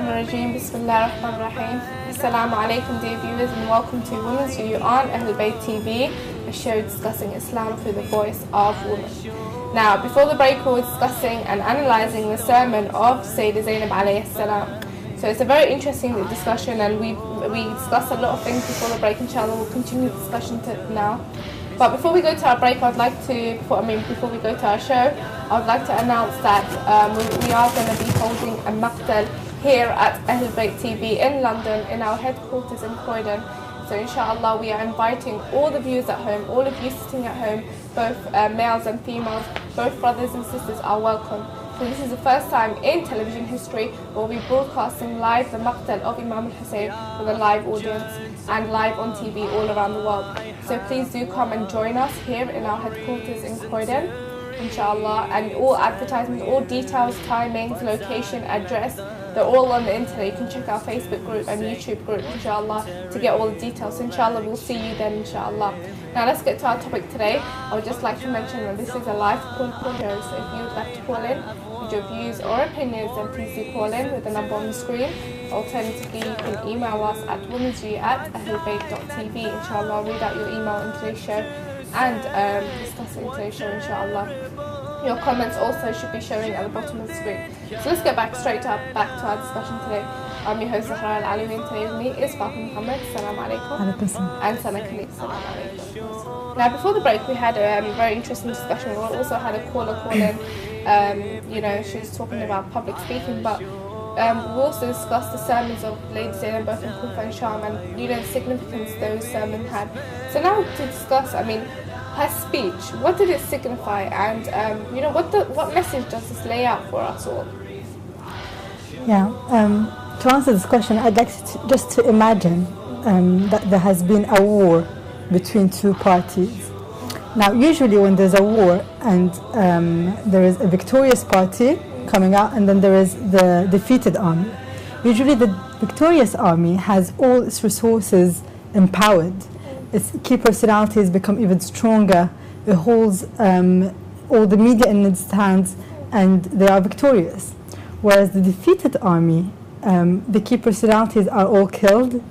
Rajim. Bismillah ar-Rahman ar-Rahim. Assalamu alaikum, dear viewers, and welcome to Women's View on Ahlulbayt TV, a show discussing Islam through the voice of women. Now, before the break, we were discussing and analysing the sermon of Sayedda Zainab alayhi salam. So it's a very interesting discussion, and we discussed a lot of things before the break. Inshallah, we'll continue the discussion now. But before we go to our break, before we go to our show, I would like to announce that we are going to be holding a maqtal here at Ahlulbayt TV in London, in our headquarters in Croydon. So inshallah, we are inviting all the viewers at home, all of you sitting at home, both males and females, both brothers and sisters are welcome. So this is the first time in television history where we'll be broadcasting live the maqtal of Imam al-Hussein with a live audience and live on TV all around the world. So please do come and join us here in our headquarters in Croydon, inshallah, and all advertisements, all details, timings, location, address, they're all on the internet. You can check our Facebook group and YouTube group, inshallah, to get all the details. So inshallah, we'll see you then, inshallah. Now let's get to our topic today. I would just like to mention that this is a live call show, so if you would like to call in with your views or opinions, then please do call in with the number on the screen. Alternatively, you can email us at womensview@ahlulbayt.tv. Inshallah, I'll read out your email in today's show and discuss it in today's show, inshallah. Your comments also should be showing at the bottom of the screen. So let's get back to our discussion today. I'm your host Zahra, Al-Alawi, and today with me is Fatimah Mohammad. Assalamu alaikum. And Kaleem. Assalamu alaikum. Now, before the break, we had a very interesting discussion. We also had a caller call in. She was talking about public speaking, but we also discussed the sermons of Lady Zainab both in Kufa and Sham, and the significance those sermons had. So now to discuss, her speech, what did it signify, and what message does this lay out for us all? To answer this question, I'd like just to imagine that there has been a war between two parties. Now, usually when there's a war and there is a victorious party coming out, and then there is the defeated army. Usually the victorious army has all its resources empowered. Its key personalities become even stronger. It holds all the media in its hands, and they are victorious. Whereas the defeated army, the key personalities are all killed.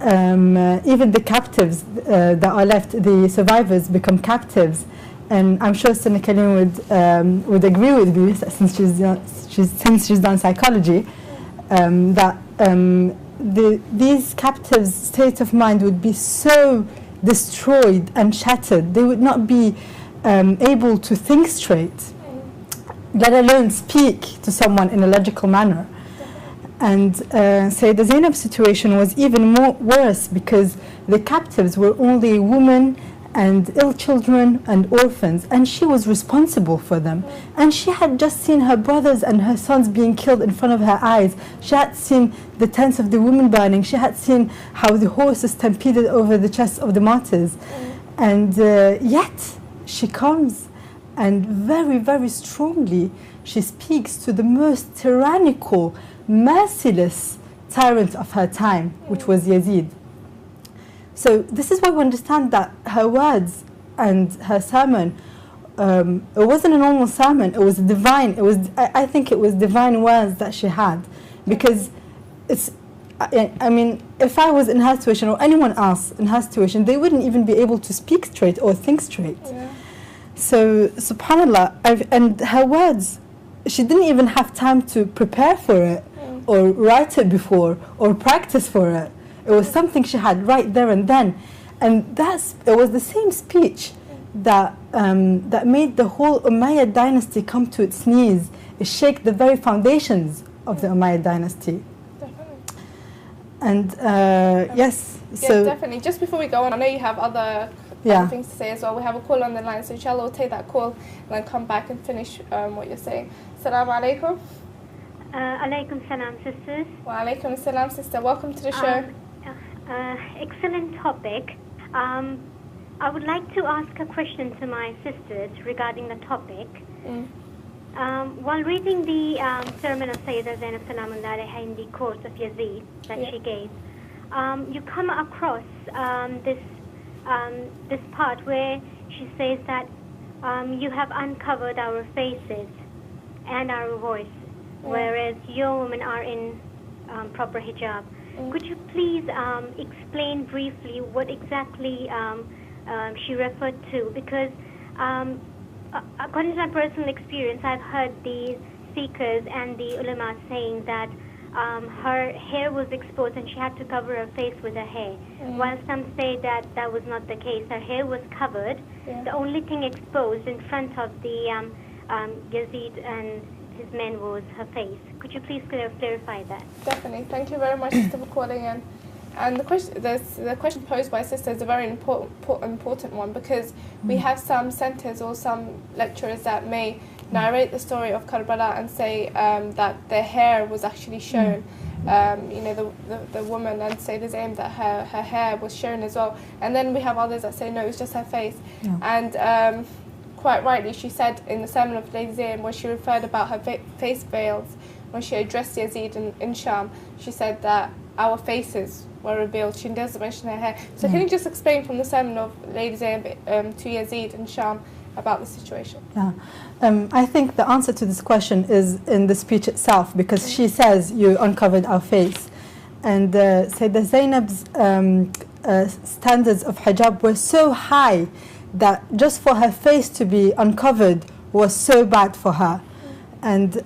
Even the captives that are left, the survivors, become captives. And I'm sure Sunna Kaleem would agree with me, since she's done psychology, that these captives' state of mind would be so destroyed and shattered. They would not be able to think straight, let alone speak to someone in a logical manner. And Sayedda Zainab's situation was even worse, because the captives were only women and ill children and orphans, and she was responsible for them. And she had just seen her brothers and her sons being killed in front of her eyes. She had seen the tents of the women burning. She had seen how the horses stampeded over the chests of the martyrs. And yet she comes, and very, very strongly she speaks to the most tyrannical, merciless tyrant of her time, which was Yazid. So this is why we understand that her words and her sermon, it wasn't a normal sermon, it was divine. I think it was divine words that she had, because if I was in her situation, or anyone else in her situation, they wouldn't even be able to speak straight or think straight. Yeah. So subhanallah, and her words, she didn't even have time to prepare for it, or write it before, or practice for it. It was something she had right there and then. And it was the same speech that made the whole Umayyad dynasty come to its knees. It shook the very foundations of the Umayyad dynasty. Definitely. And yes. So definitely. Just before we go on, I know you have other things to say as well. We have a call on the line, so inshallah we'll take that call and then come back and finish what you're saying. Assalamu alaikum. Alaikum salam, sisters. Wa alaikum salam, sister. Welcome to the show. Excellent topic. I would like to ask a question to my sisters regarding the topic. While reading the sermon of Sayedda Zainab Salamullah alayha in the course of Yazid that she gave, you come across this part where she says that you have uncovered our faces and our voice, whereas your women are in proper hijab. Could you please explain briefly what exactly she referred to? Because according to my personal experience, I've heard the speakers and the ulama saying that her hair was exposed and she had to cover her face with her hair. While some say that that was not the case. Her hair was covered. The only thing exposed in front of the Yazid and his men was her face. Could you please clarify that? Definitely. Thank you very much, sister, for calling in. And the question posed by sister is a very important one, because we have some centres or some lecturers that may narrate the story of Karbala and say that their hair was actually shown. You know, the woman, and Sayedda Zainab, that her hair was shown as well. And then we have others that say no, it was just her face. And quite rightly, she said in the sermon of Lady Zainab, when she referred about her face veils, when she addressed Yazid in Sham, she said that our faces were revealed. She doesn't mention her hair. So can you just explain from the sermon of Lady Zainab to Yazid in Sham about the situation? Yeah, I think the answer to this question is in the speech itself, because she says you uncovered our face. And Sayedda Zainab's standards of hijab were so high that just for her face to be uncovered was so bad for her. And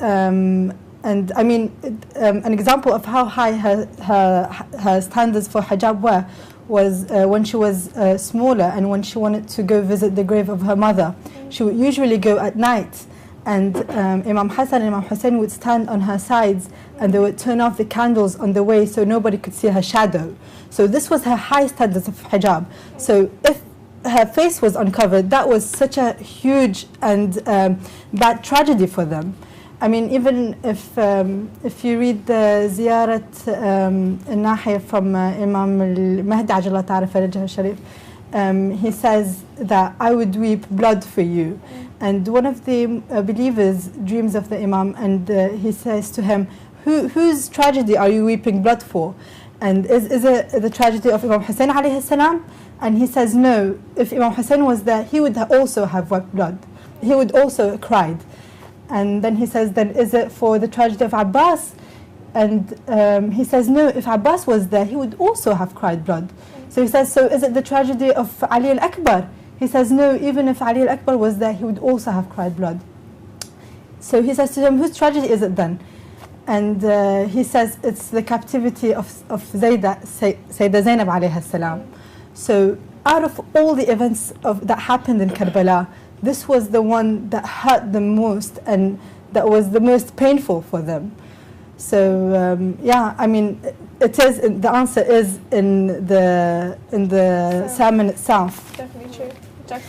I mean, an example of how high her standards for hijab were was when she was smaller, and when she wanted to go visit the grave of her mother. She would usually go at night, and Imam Hassan and Imam Hussein would stand on her sides, and they would turn off the candles on the way so nobody could see her shadow. So this was her high standards of hijab. So if her face was uncovered, that was such a huge and bad tragedy for them. I mean, even if you read the Ziyarat al-Nahiya from Imam al-Mahdi Ajallah Ta'ala Farajah al-Sharif, he says that I would weep blood for you. And one of the believers dreams of the Imam, and he says to him, whose tragedy are you weeping blood for? And is it the tragedy of Imam Hussein alayhi salam? And he says, no, if Imam Hussein was there, he would also have wept blood. He would also cried. And then he says, then is it for the tragedy of Abbas? And he says, no, if Abbas was there, he would also have cried blood. So he says, so is it the tragedy of Ali al-Akbar? He says, no, even if Ali al-Akbar was there, he would also have cried blood. So he says to him, whose tragedy is it then? And he says, it's the captivity of Sayedda Zainab alayha salam. So out of all the events that happened in Karbala, this was the one that hurt them most and that was the most painful for them. So yeah, I mean, it is. The answer is in the sermon itself. Definitely true. Jack,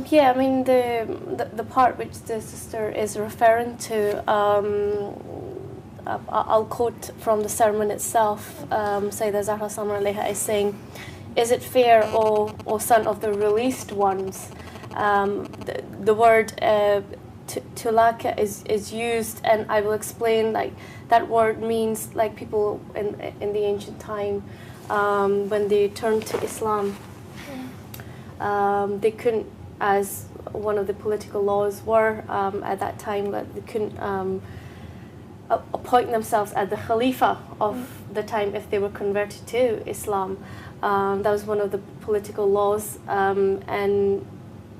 yeah, I mean the part which the sister is referring to, I'll quote from the sermon itself. Sayedda Zahra Samar alayha is saying, "Is it fair, O son of the released ones?" The word tulaka is used, and I will explain. Like that word means like people in the ancient time when they turned to Islam, they couldn't, as one of the political laws were at that time, that they couldn't appoint themselves as the Khalifa of the time if they were converted to Islam. That was one of the political laws, and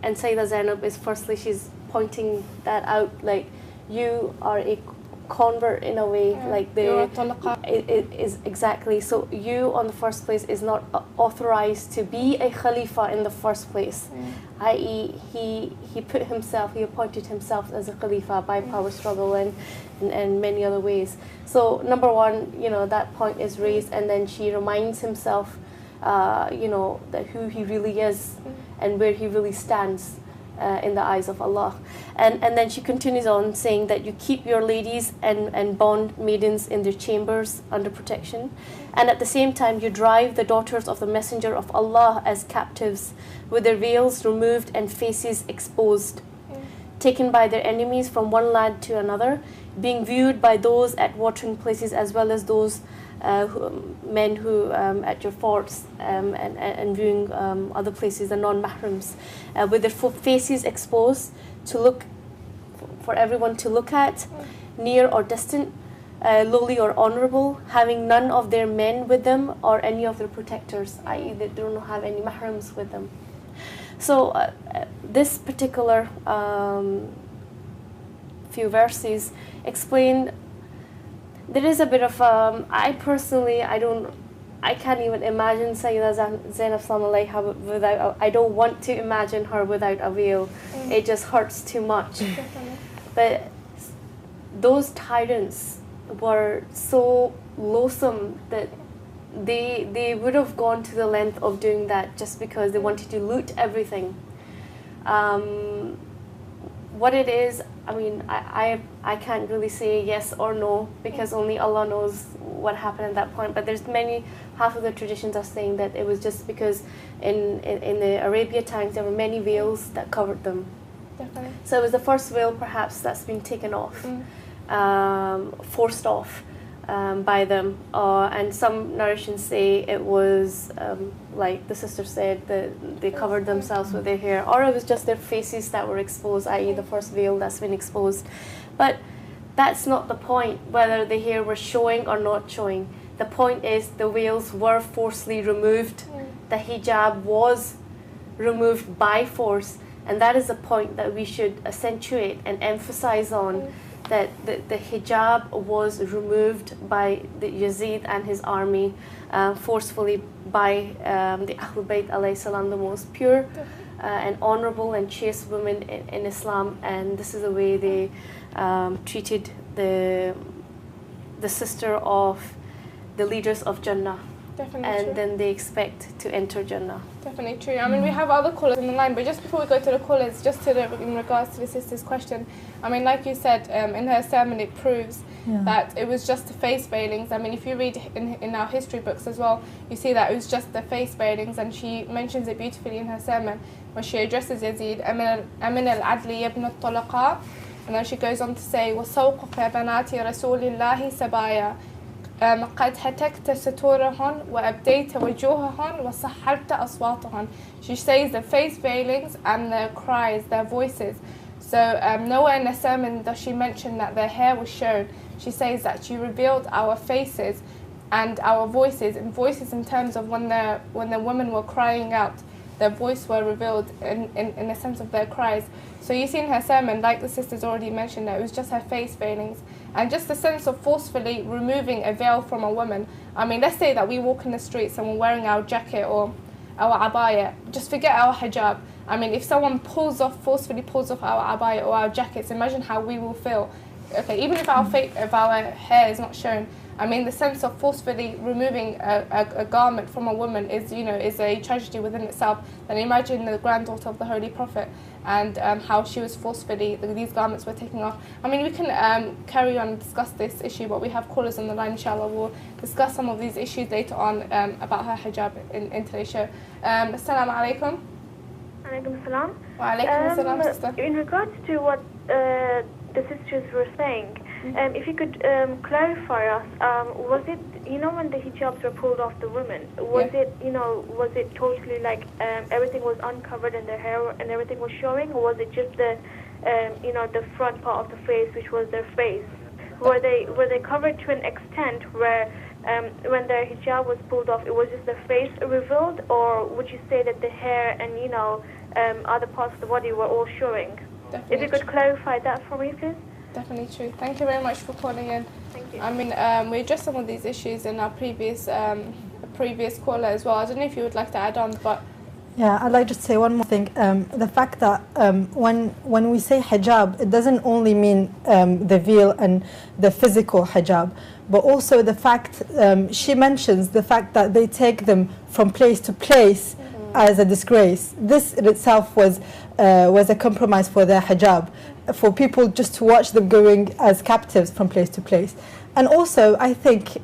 Sayedda Zainab is firstly, she's pointing that out, like you are a convert in a way, like it is exactly. So you on the first place is not authorized to be a Khalifa in the first place, i.e. he put himself, he appointed himself as a Khalifa by power struggle and many other ways. So number one, you know, that point is raised, and then she reminds himself you know, that who he really is and where he really stands in the eyes of Allah. And then she continues on saying that you keep your ladies and bond maidens in their chambers under protection, and at the same time you drive the daughters of the Messenger of Allah as captives with their veils removed and faces exposed, taken by their enemies from one land to another, being viewed by those at watering places as well as those men who at your forts and viewing other places, the non-mahrams, with their faces exposed to look for everyone to look at, near or distant, lowly or honorable, having none of their men with them or any of their protectors, i.e. they don't have any mahrams with them. So this particular few verses explain, there is a bit of, I personally, I can't even imagine Sayedda Zainab Salam without, I don't want to imagine her without a veil. It just hurts too much. But those tyrants were so loathsome that they would have gone to the length of doing that just because they wanted to loot everything. What it is, I mean, I can't really say yes or no because only Allah knows what happened at that point. But there's half of the traditions are saying that it was just because in the Arabia times there were many veils that covered them. Definitely. So it was the first veil perhaps that's been taken off, forced off by them. And some narrations say it was, like the sister said, that they covered themselves with their hair, or it was just their faces that were exposed, i.e. the first veil that's been exposed. But that's not the point, whether the hair was showing or not showing. The point is the veils were forcibly removed. The hijab was removed by force. And that is the point that we should accentuate and emphasize on, that the hijab was removed by the Yazid and his army forcefully by the Ahlulbayt alayhi salam, the most pure and honorable and chaste women in Islam. And this is the way they treated the sister of the leaders of Jannah. Definitely and true. then they expect to enter Jannah. Definitely true. I mean, we have other callers on the line, but just before we go to the callers, just to in regards to the sister's question, I mean, like you said, in her sermon, it proves that it was just the face veilings. I mean, if you read in our history books as well, you see that it was just the face veilings, and she mentions it beautifully in her sermon when she addresses Yazid, Amin al-Adli ibn al-Talaqa, and then she goes on to say, وَسَوْقُكَ بَنَاتِ رَسُولِ اللَّهِ سَبَايَا قد هتكت ستورهن وأبديت وجوههن وسحرت أصواتهن. She says the face veilings and their cries, their voices. So nowhere in the sermon does she mention that their hair was shown. She says that she revealed our faces and our voices, and voices in terms of when the women were crying out, their voice were revealed in the sense of their cries. So you see in her sermon, like the sisters already mentioned, that it was just her face veilings and just the sense of forcefully removing a veil from a woman. I mean, let's say that we walk in the streets and we're wearing our jacket or our abaya, just forget our hijab. I mean, if someone forcefully pulls off our abaya or our jackets, imagine how we will feel. Okay, even if our hair is not shown, I mean, the sense of forcefully removing a garment from a woman is a tragedy within itself. And imagine the granddaughter of the Holy Prophet and how she was forcefully, these garments were taken off. I mean, we can carry on and discuss this issue, but we have callers on the line, inshallah. We'll discuss some of these issues later on about her hijab in today's show. Assalamu alaikum. Alaikum salam. Wa alaikum salam, sister. In regards to what the sisters were saying, if you could clarify us, was it, when the hijabs were pulled off the women, was it totally like everything was uncovered and their hair and everything was showing, or was it just the front part of the face, which was their face? Were they covered to an extent where when their hijab was pulled off, it was just their face revealed, or would you say that the hair and other parts of the body were all showing? Definitely If you could clarify that for me, please. Definitely true. Thank you very much for calling in. Thank you. I mean, we addressed some of these issues in our previous caller as well. I don't know if you would like to add on, but yeah, I'd like to say one more thing. The fact that when we say hijab, it doesn't only mean the veil and the physical hijab, but also the fact, she mentions the fact that they take them from place to place as a disgrace. This in itself was a compromise for their hijab, for people just to watch them going as captives from place to place. And also, I think,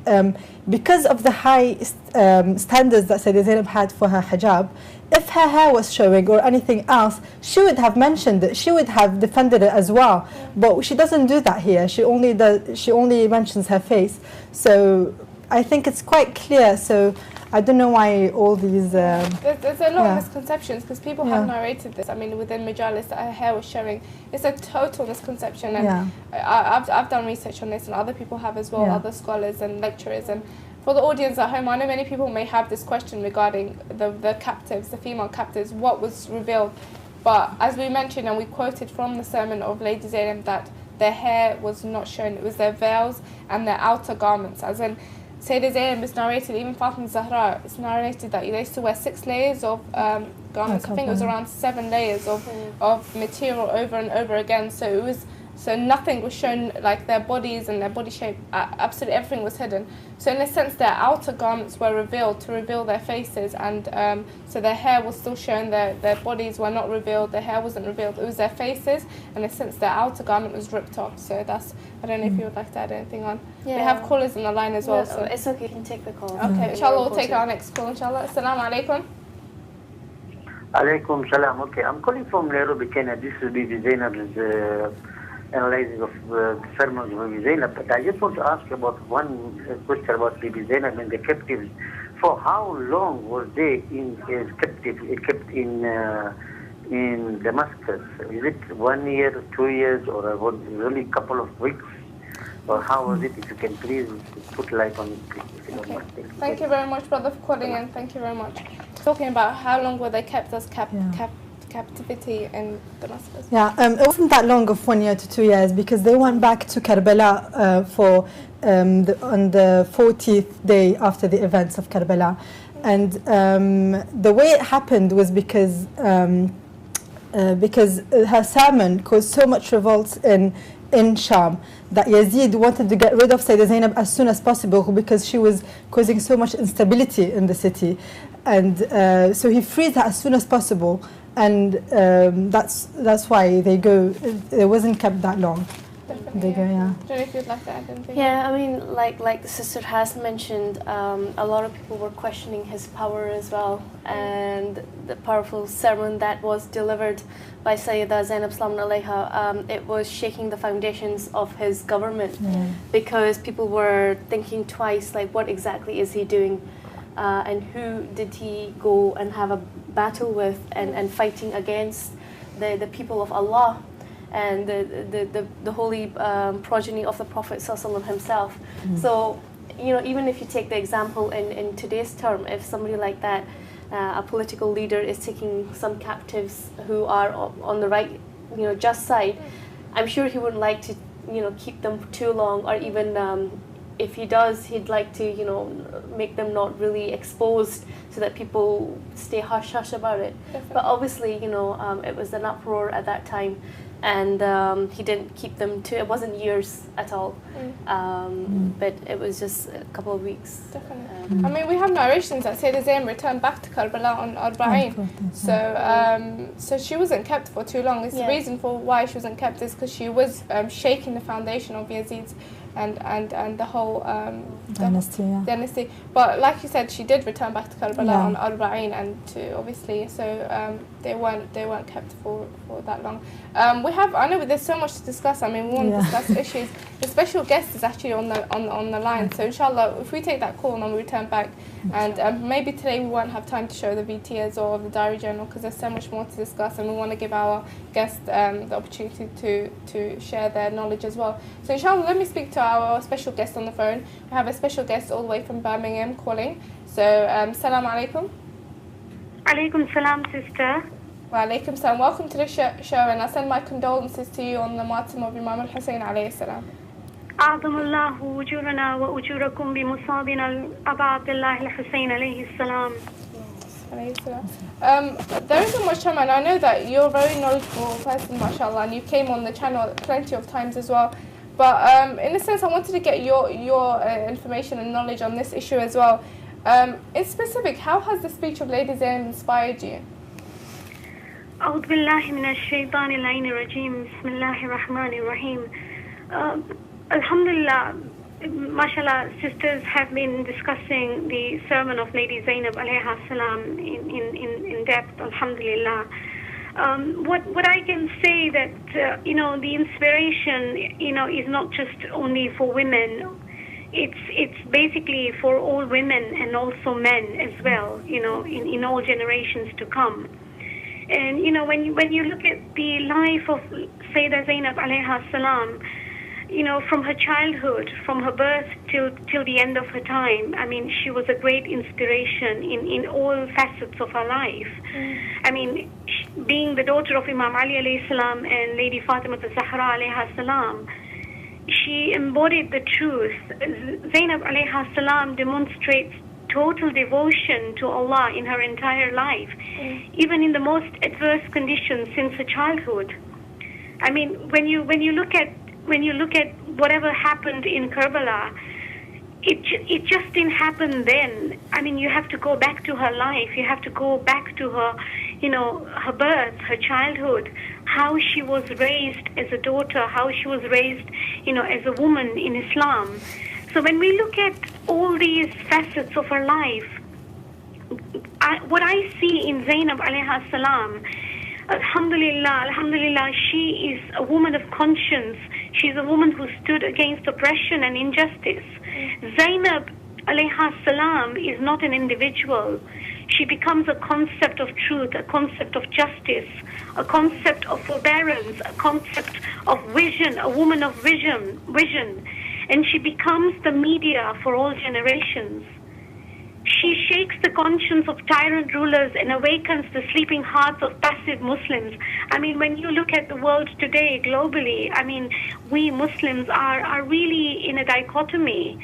because of the high standards that Sayedda Zainab had for her hijab, if her hair was showing or anything else, she would have mentioned it, she would have defended it as well. But she doesn't do that here. She only mentions her face. So I think it's quite clear. So I don't know why all these... there's a lot of misconceptions because people have narrated this. I mean, within Majalis that her hair was showing. It's a total misconception. And I've done research on this, and other people have as well, other scholars and lecturers. And for the audience at home, I know many people may have this question regarding the captives, the female captives, what was revealed. But as we mentioned, and we quoted from the sermon of Lady Zainab, that their hair was not shown. It was their veils and their outer garments. As in, Sayedda Zainab is narrated, even Fatimah Zahra, it's narrated that they used to wear 6 layers of garments. I think it was around 7 layers of material over and over again. So nothing was shown, like their bodies and their body shape, absolutely everything was hidden. So in a sense, their outer garments were revealed to reveal their faces, and so their hair was still shown, their bodies were not revealed, their hair wasn't revealed, it was their faces, and in a sense, their outer garment was ripped off. So that's, I don't know if you would like to add anything on. Yeah. We have callers on the line as well. So it's okay, you can take the call. Okay, inshallah, we'll take our next call, inshallah. Assalamu alaikum. Alaikum salam. Okay, I'm calling from Nairobi, Kenya. This is Bibi Zainab's analyzing of the sermons of Bibi Zainab. But I just want to ask about one question about Bibi Zainab and the captives. For how long was they kept in Damascus? Is it 1 year, 2 years, or was it only a couple of weeks? Or how was it? If you can please put light on it. Okay. Thank you very much, brother, for calling in. Thank you very much. Talking about how long were they kept as captivity in Damascus? Yeah, it wasn't that long of 1 year to 2 years, because they went back to Karbala for on the 40th day after the events of Karbala. And the way it happened was because her sermon caused so much revolt in Sham that Yazid wanted to get rid of Sayedda Zainab as soon as possible, because she was causing so much instability in the city. And so he freed her as soon as possible, and that's why they go. It wasn't kept that long. They go, yeah. I don't know if you'd like to add anything. Yeah, I mean, like the sister has mentioned, a lot of people were questioning his power as well, and the powerful sermon that was delivered by Sayedda Zainab Salamun Alayha, it was shaking the foundations of his government, because people were thinking twice, like, what exactly is he doing? And who did he go and have a battle with and fighting against the people of Allah and the holy progeny of the Prophet ﷺ himself. So, you know, even if you take the example in today's term, if somebody like that, a political leader is taking some captives who are on the right, you know, just side, I'm sure he wouldn't like to, you know, keep them too long, or even if he does, he'd like to, you know, make them not really exposed so that people stay hush-hush about it. Definitely. But obviously, you know, it was an uproar at that time, and he didn't keep them it wasn't years at all, but it was just a couple of weeks. Definitely. I mean, we have narrations that Sayedda Zainab returned back to Karbala on Arba'in. So she wasn't kept for too long. The reason for why she wasn't kept is because she was shaking the foundation of Yazid's and the whole dynasty. But like you said, she did return back to Karbala on Arba'in, and obviously, so they weren't kept for that long. I know there's so much to discuss. I mean, we want to discuss issues. The special guest is actually on the line. So inshallah, if we take that call and then we return back, and maybe today we won't have time to show the VTs or the diary journal, because there's so much more to discuss, and we want to give our guests the opportunity to share their knowledge as well. So inshallah, let me speak to our special guest on the phone. We have a special guest all the way from Birmingham calling. So salam alaikum. Alaikum salam, sister. Wa alaikum salam. Welcome to the show, and I send my condolences to you on the martyrdom of Imam al-Hussein alayhi salam. أعظم الله أجورنا وأجوركم بمصابنا أبا عبد الله الحسين عليه السلام. There isn't much time, and I know that you're a very knowledgeable person, mashallah, and you came on the channel plenty of times as well. But in a sense, I wanted to get your information and knowledge on this issue as well. In specific, how has the speech of Lady Zainab inspired you? أعوذ بالله من الشيطان اللعين الرجيم بسم الله الرحمن الرحيم. Alhamdulillah, mashallah, sisters have been discussing the sermon of Lady Zainab alayha salam in depth, alhamdulillah. What I can say that, you know, the inspiration, you know, is not just only for women. it's basically for all women and also men as well, in all generations to come. And when you look at the life of Sayedda Zainab alayha salam, from her childhood, from her birth till the end of her time, I mean, she was a great inspiration in all facets of her life. I mean, being the daughter of Imam Ali alayhi salam and Lady Fatimah Zahra alayha salam, she embodied the truth. Zainab alayha salam demonstrates total devotion to Allah in her entire life, even in the most adverse conditions since her childhood. I mean, when you look at whatever happened in Karbala, it just didn't happen then. I mean, you have to go back to her life. You have to go back to her, her birth, her childhood, how she was raised as a daughter, how she was raised, as a woman in Islam. So when we look at all these facets of her life, what I see in Zainab alayha salam, alhamdulillah, she is a woman of conscience. She's a woman who stood against oppression and injustice. Zainab alayha salam is not an individual. She becomes a concept of truth, a concept of justice, a concept of forbearance, a concept of vision, a woman of vision. And she becomes the media for all generations. She shakes the conscience of tyrant rulers and awakens the sleeping hearts of passive Muslims. I mean, when you look at the world today globally, I mean, we Muslims are really in a dichotomy.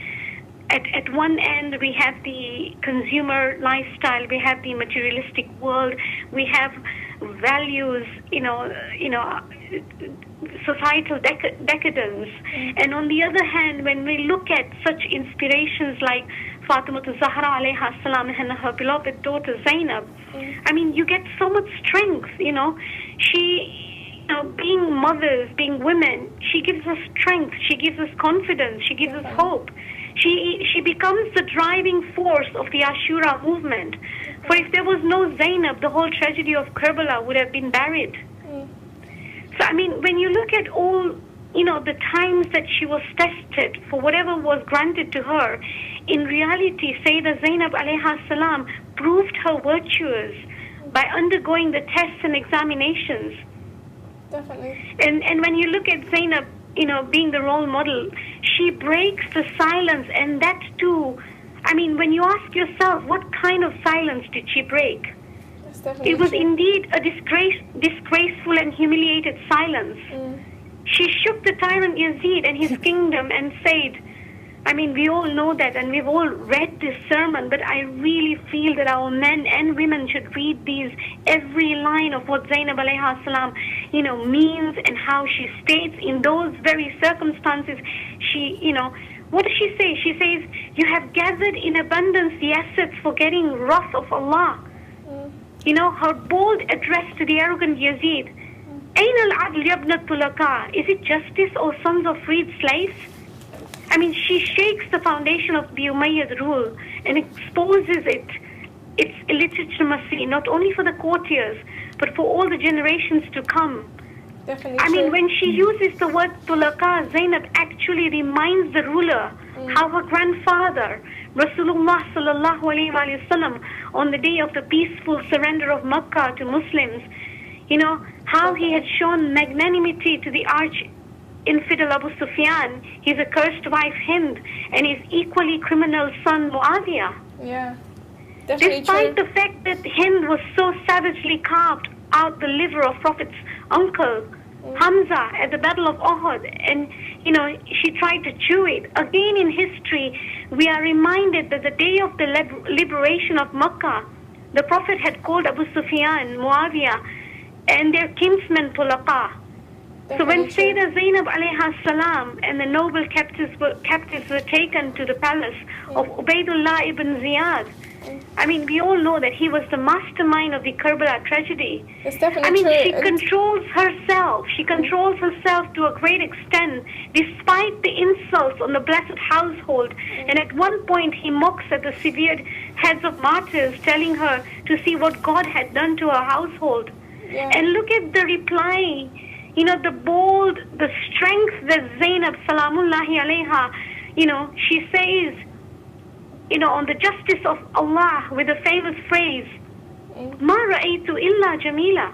At one end, we have the consumer lifestyle, we have the materialistic world, we have values, societal decadence. And on the other hand, when we look at such inspirations like Fatimah Zahra alayha salam and her beloved daughter Zainab, I mean, you get so much strength, She, being mothers, being women, she gives us strength, she gives us confidence, she gives us hope. She becomes the driving force of the Ashura movement. For if there was no Zainab, the whole tragedy of Karbala would have been buried. So, I mean, when you look at all, the times that she was tested for whatever was granted to her, in reality, Sayedda Zainab alayha salam proved her virtues by undergoing the tests and examinations. Definitely. And when you look at Zainab, being the role model, she breaks the silence, and that too, I mean, when you ask yourself, what kind of silence did she break? It was indeed a disgraceful and humiliated silence. She shook the tyrant Yazid and his kingdom and said, I mean, we all know that and we've all read this sermon, but I really feel that our men and women should read every line of what Zainab alayha salam, means and how she states in those very circumstances. She, what does she say? She says, you have gathered in abundance the assets for getting wrath of Allah. Her bold address to the arrogant Yazid, Ayn al-adl yabna tulaka, is it justice, O sons of freed slaves? I mean, she shakes the foundation of the Umayyad rule and exposes its illegitimacy, not only for the courtiers, but for all the generations to come. Definitely. I mean, when she uses the word tulaka, Zainab actually reminds the ruler how her grandfather, Rasulullah sallallahu alayhi wa sallam, on the day of the peaceful surrender of Makkah to Muslims, how he had shown magnanimity to the arch-infidel Abu Sufyan, his accursed wife Hind, and his equally criminal son Muawiyah. Yeah, definitely. Despite the fact that Hind was so savagely carved out the liver of Prophet's uncle, Hamza, at the Battle of Uhud, and she tried to chew it. Again in history, we are reminded that the day of the liberation of Makkah, the Prophet had called Abu Sufyan, Muawiyah, and their kinsmen Tulaqa. So when Sayedda Zainab alayha salam and the noble captives were taken to the palace of Ubaidullah ibn Ziyad, I mean, we all know that he was the mastermind of the Karbala tragedy. It's definitely I mean, true. she controls herself. She controls herself to a great extent, despite the insults on the blessed household. And at one point, he mocks at the severed heads of martyrs, telling her to see what God had done to her household. Yeah. And look at the reply. The bold, the strength that Zainab salamullahi alayha, she says, on the justice of Allah with the famous phrase, "Ma ra'aytu illa jamila."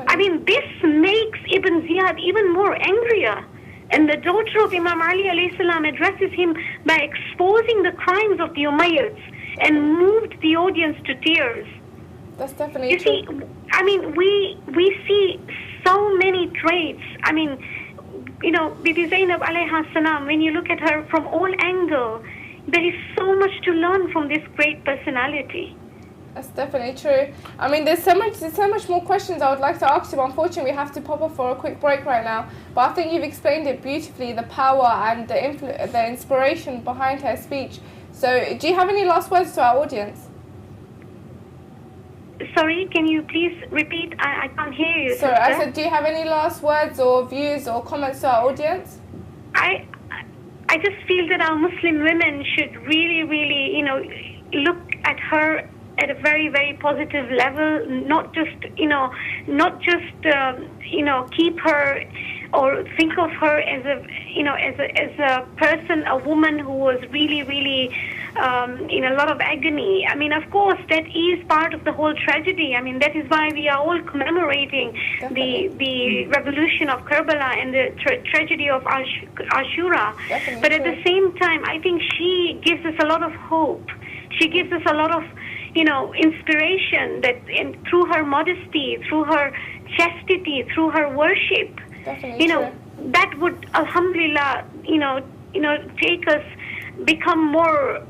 I mean, this makes Ibn Ziyad even more angrier. And the daughter of Imam Ali alayhi salam addresses him by exposing the crimes of the Umayyads and moved the audience to tears. That's definitely You see, I mean, we see so many traits. I mean, Bibi Zainab alayha salam, when you look at her from all angles, there is so much to learn from this great personality. That's definitely true. I mean, there's so much more questions I would like to ask you, but unfortunately we have to pop off for a quick break right now. But I think you've explained it beautifully, the power and the inspiration behind her speech. So, do you have any last words to our audience? Sorry, can you please repeat? I can't hear you. Sorry, I said, do you have any last words or views or comments to our audience? I just feel that our Muslim women should really, look at her at a very, very positive level. Not just, keep her or think of her as a person, a woman who was really, in a lot of agony. I mean, of course, that is part of the whole tragedy. I mean, that is why we are all commemorating the revolution of Karbala and the tragedy of Ashura. But at the same time, I think she gives us a lot of hope. She gives us a lot of, inspiration that through her modesty, through her chastity, through her worship, that would, alhamdulillah, take us become more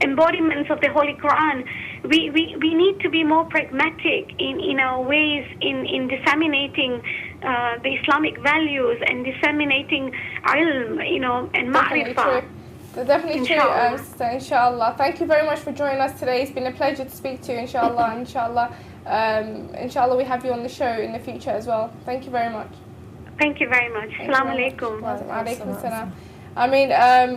embodiments of the Holy Quran. We need to be more pragmatic in our ways in disseminating the Islamic values and disseminating ilm, and ma'rifah. Definitely true, sister, inshallah. Thank you very much for joining us today. It's been a pleasure to speak to you, inshallah. Inshallah, we have you on the show in the future as well. Thank you very much. Thank you very much. Assalamu alaikum. Alaikum salam. I mean,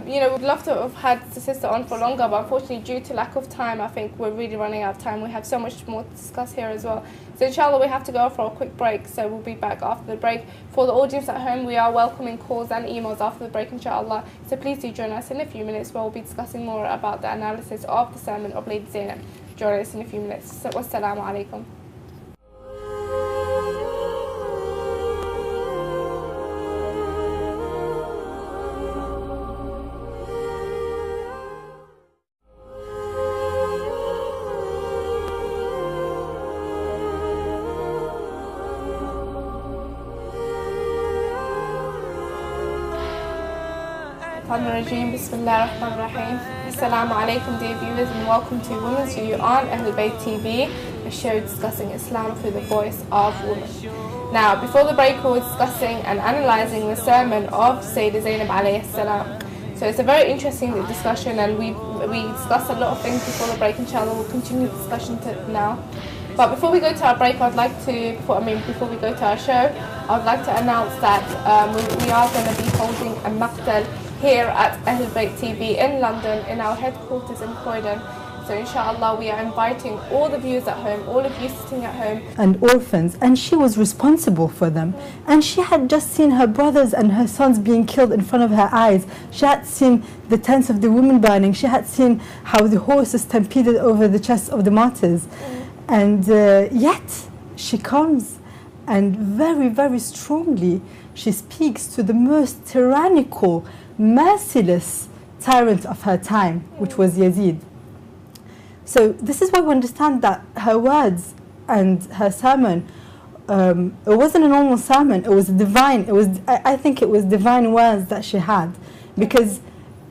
we'd love to have had the sister on for longer, but unfortunately, due to lack of time, I think we're really running out of time. We have so much more to discuss here as well. So inshallah, we have to go for a quick break, so we'll be back after the break. For the audience at home, we are welcoming calls and emails after the break, inshallah. So please do join us in a few minutes, where we'll be discussing more about the analysis of the sermon of Lady Zainab. Join us in a few minutes. So, wassalamu alaikum. Bismillahirrahmanirrahim. Assalamu alaikum, dear viewers, and welcome to Women's View on Ahlulbayt TV, a show discussing Islam through the voice of women. Now, before the break, we were discussing and analysing the sermon of Sayedda Zainab alayhi salam. So it's a very interesting discussion, and we discussed a lot of things before the break. Inshallah, we'll continue the discussion now. But before we go to our break, before we go to our show, I would like to announce that we are going to be holding a maqtal here at Ahlulbayt TV in London, in our headquarters in Croydon. So inshallah, we are inviting all the viewers at home, all of you sitting at home. And orphans, and she was responsible for them. And she had just seen her brothers and her sons being killed in front of her eyes. She had seen the tents of the women burning. She had seen how the horses stampeded over the chests of the martyrs. And yet, she comes and very, very strongly, she speaks to the most tyrannical, merciless tyrant of her time, which was Yazid. So this is why we understand that her words and her sermon, it wasn't a normal sermon, it was divine. I think it was divine words that she had, because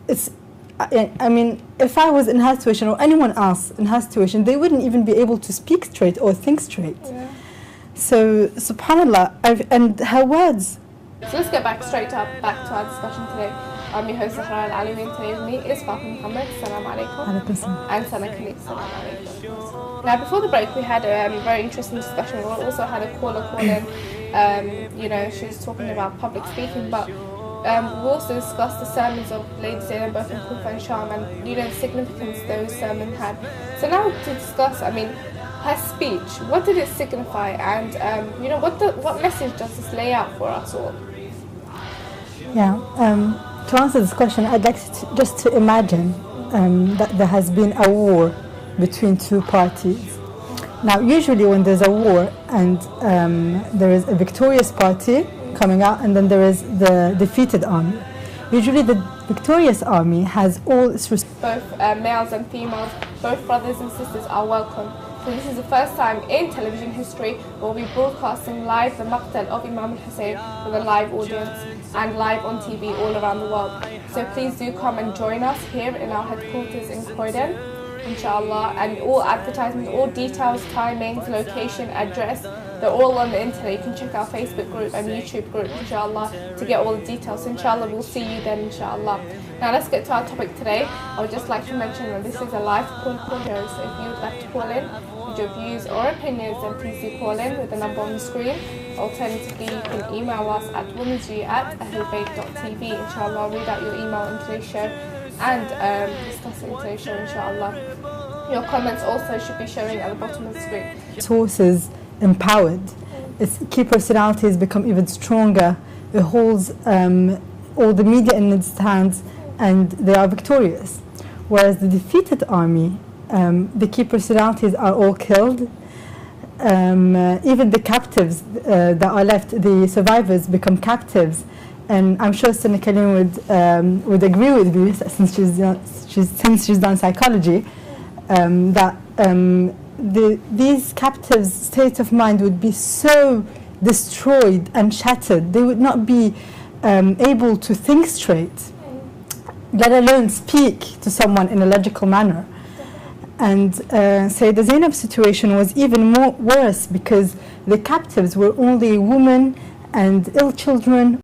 it's, I mean, if I was in her situation or anyone else in her situation, they wouldn't even be able to speak straight or think straight. Yeah. So subhanallah, and her words. So let's get back to our discussion today. I'm your host Zahra Al-Alawi, and today with me is Fatimah Mohammad. Assalamu alaikum. And Kaleem. Assalamu alaikum. Now, before the break, we had a very interesting discussion. We also had a caller call in. She was talking about public speaking, but we also discussed the sermons of Lady Zainab both in Kufa and Sham, and the significance those sermons had. So now to discuss, her speech. What did it signify, and what message does this lay out for us all? Yeah. To answer this question, I'd like just to imagine that there has been a war between two parties. Now, usually when there's a war and there is a victorious party coming out and then there is the defeated army, usually the victorious army has all its both males and females, both brothers and sisters are welcome. So this is the first time in television history we'll be broadcasting live the maqtal of Imam al-Hussein with a live audience and live on TV all around the world. So please do come and join us here in our headquarters in Croydon, inshallah, and all advertisements, all details, timings, location, address, they're all on the internet. You can check our Facebook group and YouTube group, inshallah, to get all the details. Inshallah, we'll see you then, inshallah. Now let's get to our topic today. I would just like to mention that this is a live call show, so if you would like to call in with your views or opinions, then please do call in with the number on the screen. Alternatively, you can email us at womansview@ahlulbayt.tv. Inshallah, I'll read out your email in today's show and discuss it in today's show, inshallah. Your comments also should be showing at the bottom of the screen. Sources empowered, its key personalities become even stronger, it holds all the media in its hands and they are victorious. Whereas the defeated army, the key personalities are all killed, even the captives that are left, the survivors become captives. And I'm sure Sunna Kaleem would agree with me, since she's done psychology, that these captives' state of mind would be so destroyed and shattered. They would not be able to think straight, let alone speak to someone in a logical manner. And Sayedda Zainab's situation was even worse because the captives were only women and ill children